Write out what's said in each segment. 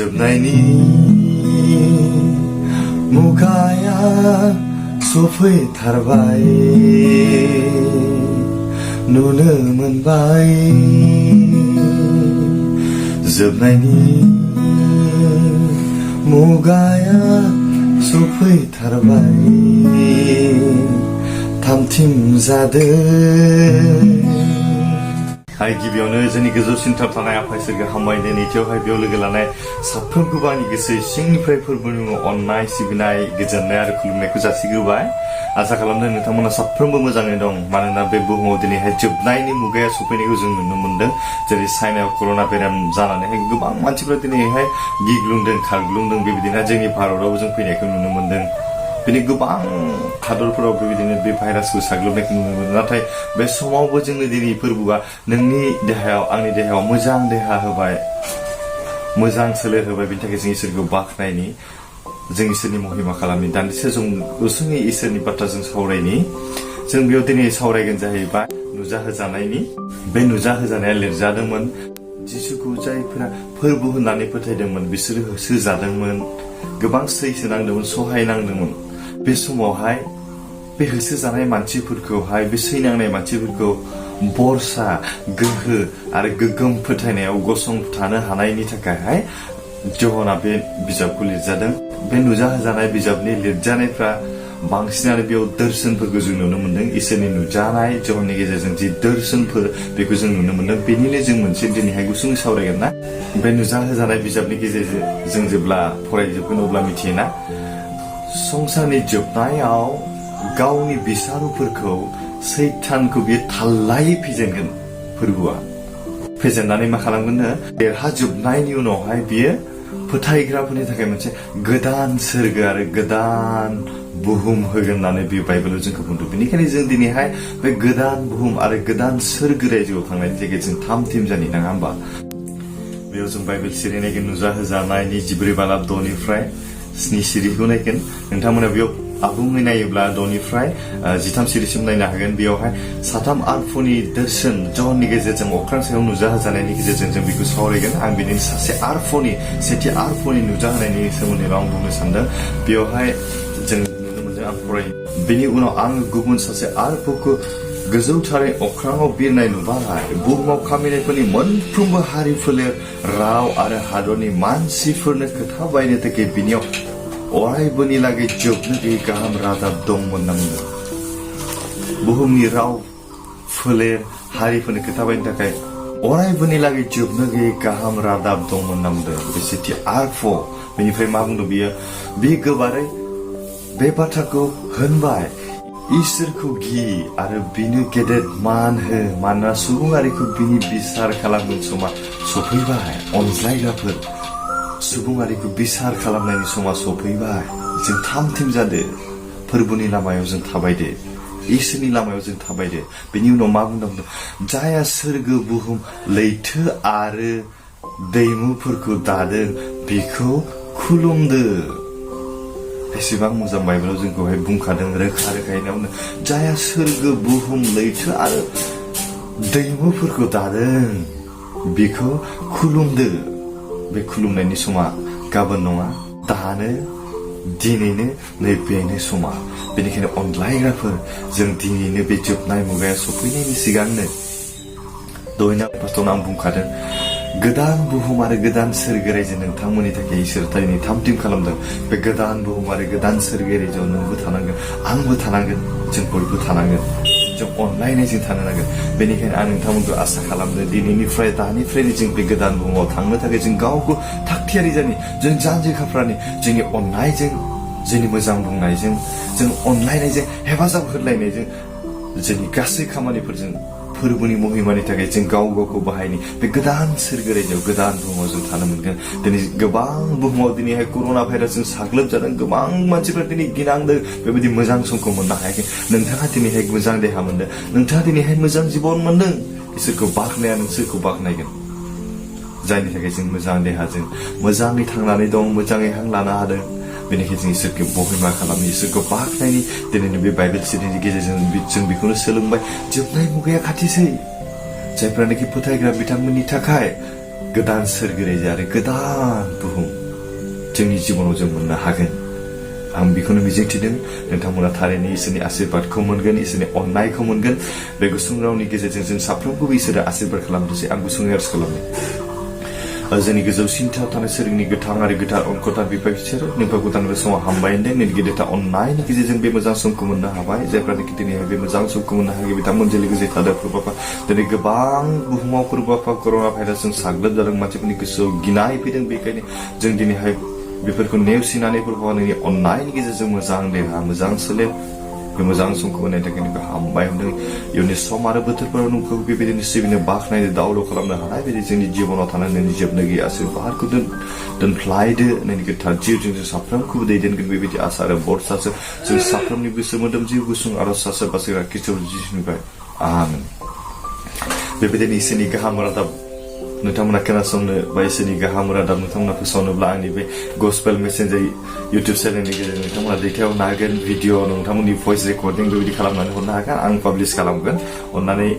जोबनायनि मुगाया सफैथारबाय नुनो मोनबाय जोबनायनि मुगाया सफैथारबाय थामथिम जादों गिबियावनो जोंनि गोजौसिन थानाय आफा इसोरखौ हामबायदों नैथियावहाय बेयाव लोगो लानाय साफ्रोमखौबो आंनि गोसो सिंनिफ्राय फोरबोनि अननाय सिबिनाय गोजोननाय आरो खुलुमनायखौ जासिग्रोबाय आसा खालामदों नोंथांमोना साफ्रोमबो मोजाङै दं मानोना बे बुहुमाव दिनैहाय जोबनायनि मुगाया सफैनायखौ जों नुनो मोन्दों जेरै चाइनायाव कर'ना बेराम जानानैहाय गोबां मानसिफ्रा दिनैहाय गिग्लुंदों खारग्लुंदों बेबायदिनो जोंनि भारतावबो जों फैनायखौ नुनो मोन्दों दिनै गोबां हादरफोराव बेबायदिनो बे भाइरासखौ साग्लोबनायखौ नुनो मोनो नाथाय बे समावबो जोंनो दिनै फोरबोआ नोंनि देहायाव आंनि देहायाव मोजां देहा होबाय मोजां सोलेर होबाय बेनि थाखाय जों इसोरखौ बाख्नायनि जों इसोरनि महिमा खालामनि दान्दिसे जों गुसुङै इसोरनि बाथ्रा जों सावरायनि जों बेयाव दिनै सावरायगोन जाहैबाय नुजाहोजानायनि बे नुजाहोजानाया लिरजादोंमोन जिसुखौ जायफोरा फोरबो होननानै फोथायदोंमोन बिसोरो होसोजादोंमोन गोबां सैसो नांदोंमोन सहाय नांदोंमोन बे समावहाय बे होसोजानाय मानसिफोरखौहाय बे सैनांनाय मानसिफोरखौ बरसा गोहो आरो गोग्गोम फोथायनायाव गसंथानो हानायनि थाखायहाय जहना बे बिजाबखौ लिरजादों बे नुजाहोजानाय बिजाबनि लिरजानायफ्रा बांसिनानो बेयाव दर्शनफोरखौ जों नुनो मोन्दों इसोरनि नुजानाय जहननि गेजेरजों जि दर्शनफोर बेखौ जों नुनो मोन्दों बेनिनो जों मोनसे दिनैहाय गुसुं सावरायगोन ना बे नुजाहोजानाय बिजाबनि गेजेरजों जों जेब्ला फरायजोबगोन अब्ला मिथियोना संसारनि जोबनायाव गावनि बिसारुफोरखौ सैतानखौ बियो थाल्लायै फेजेनगोन फोरबोआ फेजेननानै मा खालामगोननो देरहाजोबनायनि उनावहाय बियो फोथायग्राफोरनि थाखाय मोनसे गोदान सोरगो आरो गोदान बुहुम होगोन होननानै बे बाइबेलाव जोंखौ बुंदों बेनिखायनो जों दिनैहाय बे गोदान बुहुम आरो गोदान सोरगो रायजोआव थांनायनि थाखाय जों थाम जानि नङा होमबा बेयाव जों बाइबेल सिरि नायगोन नुजाहोजानायनि 14 बालाब 6निफ्राय 7 सिरिखौ नायगोन नोंथांमोना बेयाव आबुङै नायोब्ला 6निफ्राय 13 सिरिसिम नायनो हागोन बेयावहाय साथाम आरफनि दर्शन जहननि गेजेरजों अख्रां सायाव नुजाहोजानायनि गेजेरजों जों बेखौ सावरायगोन आं बिदिनो सासे आरफनि सेथि आरफनि नुजाहोनायनि सोमोन्दै आं बुंनो सानदों बेयावहाय जों नुनो मोनदों आं फरायो बेनि उनाव आं गुबुन सासे आरफखौ गोजौथारै अख्राङाव बिरनाय नुबाय बुहुमाव खामिनायफोरनि मोनफ्रोमबो हारि फोलेर राव आरो हादरनि मानसिफोरनो खोथा बायनो थाखाय बिनियाव अरायबोनि लागै जोबनो गैयै गाहाम रादाब दंमोन नांगौ बुहुमनि राव फोलेर हारिफोरनि खोथा बायनो थाखाय अरायबोनि लागै जोबनो गैयै गाहाम रादाब दंमोन नांदों बे सेथि आरफ बेनिफ्राय मा बुंदों बियो बे गोबारै बे बाथ्राखौ होनबाय इसोरखौ गि आरो बिनो गेदेर मान हो मानोना सुबुंआरिखौ बिनि बिसार खालामगोन समा सफैबाय अनज्लायग्राफोर सुबुंआरिखौ बिसार खालामनायनि समा सफैबाय जों थाम जादो फोरबोनि लामायाव जों थाबायदो इसोरनि लामायाव जों थाबायदो बेनि उनाव मा बुंदों जाया सोरगो बुहुम लैथो आरो दैमुफोरखौ दादों बेखौ खुलुमदो बेसेबां मोजां बाइबेलाव जोंखौहाय बुंखादों रोखा रोखायैनो जाया सोरगो बुहुम लैथो आरो दैमुफोरखौ दादों बेखौ खुलुमदो बे खुलुमनायनि समा गाबोन नङा दानो दिनैनो नैबेनो समा बेनिखायनो अनलायग्राफोर जों दिनैनो बे जोबनाय मुगाया सफैनायनि सिगांनो दहायनो पास्टरनाव आं बुंखादों गोदान बुहुम आरो गोदान सोरगो रायजो नोंथांमोननि थाखाय इसोर दिनै थाम खालामदों बे गोदान बुहुम आरो गोदान सोरगो रायजोआव नोंबो थानांगोन आंबो थानांगोन जों बयबो थानांगोन जों अनलायनायजों थानो नांगोन बेनिखायनो आं नोंथांमोनखौ आसा खालामदों दिनैनिफ्राय दानिफ्रायनो जों बे गोदान बुहुमाव थांनो थाखाय जों गावखौ थागथियारि जानि जों जानजि खाफ्रानि जोंनि अननायजों जोंनि मोजां बुंनायजों जों अनलायनायजों हेफाजाब होलायनायजों जोंनि गासै खामानिफोरजों फोरबोनि महिमानि थाखाय जों गावखौ बाहायनि बे गोदान सोरगो रायजोआव गोदान बुहुमाव जों थानो मोनगोन दिनै गोबां बुहुमाव दिनैहाय कर'ना भाइरासजों साग्लोबजादों गोबां मानसिफ्रा दिनै गिनांदों बेबायदि मोजां समखौ मोननो हायाखै नोंथाङा दिनैहाय मोजां देहा मोनदों नोंथाङा दिनैहाय मोजां जिबन मोनदों इसोरखौ बाख्नाया नोंसोरखौ बाख्नायगोन जायनि थाखाय जों मोजां देहाजों मोजाङै थांनानै दं मोजाङै हां लानो हादों बेनिखायनो जों इसोरखौ महिमा खालामो इसोरखौ बाख्नायनि दिनैनि बे बाइबेल सिरिनि गेजेरजों जों बेखौनो सोलोंबाय जोबनाय मुगाया खाथिसै जायफ्रानोखि फोथायग्रा बिथांमोननि थाखाय गोदान सोरगोरायजो आरो गोदान बुहुम जोंनि जिबनाव जों मोननो हागोन आं बेखौनो मिजिंथिदों नोंथांमोना थारैनो इसोरनि आशीर्बादखौ मोनगोन इसोरनि अननायखौ मोनगोन बे गुसुं रावनि गेजेरजों जों साफ्रोमखौबो इसोरा आशीर्बाद खालामथोंसै आं गुसुङै आरज खालामो जोंनि गोजौसिनथाराव थानाय सोरगिनि गोथां आरो गोथार अनखथार बिफा बिसोरो नोंखौ गोदान बे समाव हामबाय होनदों नोंनि गेदेरथा अननायनि गेजेरजों बे मोजां समखौ मोननो हाबाय जायफ्रानोखि दिनैहाय बे मोजां समखौ मोननो हायो बिथांमोनजों लोगोसे थादों प्रभाफा दिनै गोबां बुहुमाव प्रभाफा कर'ना भाइरासजों साग्लोबजादों मानसिफोरनि गोसोआव गिनाय फैदों बेखायनो जों दिनैहाय बेफोरखौ नेवसिनानै प्रभाफा नोंनि अननायनि गेजेरजों मोजां देहा मोजां सोलेर बे मोजां समखौ होनायनि थाखाय नोंखौ हामबाय होनदों इयुननि सम आरो बोथोरफोराव नोंखौ बेबायदिनो सिबिनो बाख्नायनो दावल' खालामनो हानाय बायदि जोंनि जिबनाव थानाय नोंनि जोबनो गैयै आशीर्बादखौ दोनफ्लायदो नोंनि गोथार जिउजों जों साफ्रोमखौबो दैदेनगोन बेबायदि आसा आरो बरसासो जों साफ्रोमनि गोसो मोदोम जिउ गुसुं आरज सासो बासिग्रा खृष्ट जिसुनिफ्राय आमेन बेबायदिनो इसोरनि गाहाम रादाब नोंथांमोना खोनासंनो बा इसोरनि गाहाम रादाब नोंथांमोना फोसावनोब्ला आंनि बे गस्पेल मेसेन्जार इउटुब चेनेलनि गेजेरजों नोंथांमोना दैथायहरनो हागोन भिडिअ नोंथांमोननि भइस रेकर्डिं बेबायदि खालामनानै हरनो हागोन आं पाब्लिश खालामगोन अननानै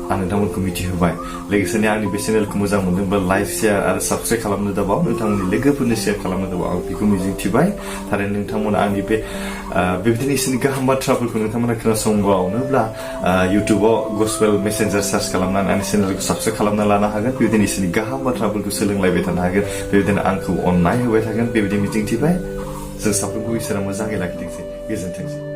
आं नोंथांमोनखौ मिथिहोबाय लोगोसेनो आंनि बे चेनेलखौ मोजां मोनदोंब्ला लाइक शेयार आरो साबस्क्राइब खालामनो दाबाव नोंथांमोननि लोगोफोरनो शेयार खालामनो दाबाव आं बेखौ मिजिंथिबाय थारैनो नोंथांमोना आंनि बेबायदिनो इसोरनि गाहाम बाथ्राफोरखौ नोंथांमोना खोनासंबावनोब्ला इउटुबाव गस्पेल मेसेन्जार सार्च खालामनानै आंनि चेनेलखौ साबस्क्राइब खालामना लानो हागोन बेबायदिनो इसोरनि गाहाम बाथ्राफोरखौ सोलोंलायबाय थानो हागोन बेबायदिनो आंखौ अननाय होबाय थागोन बेबायदि मिजिंथिबाय जों साफ्रोमखौ इसोरा मोजाङै लाखिथोंसै गोजोनथोंसै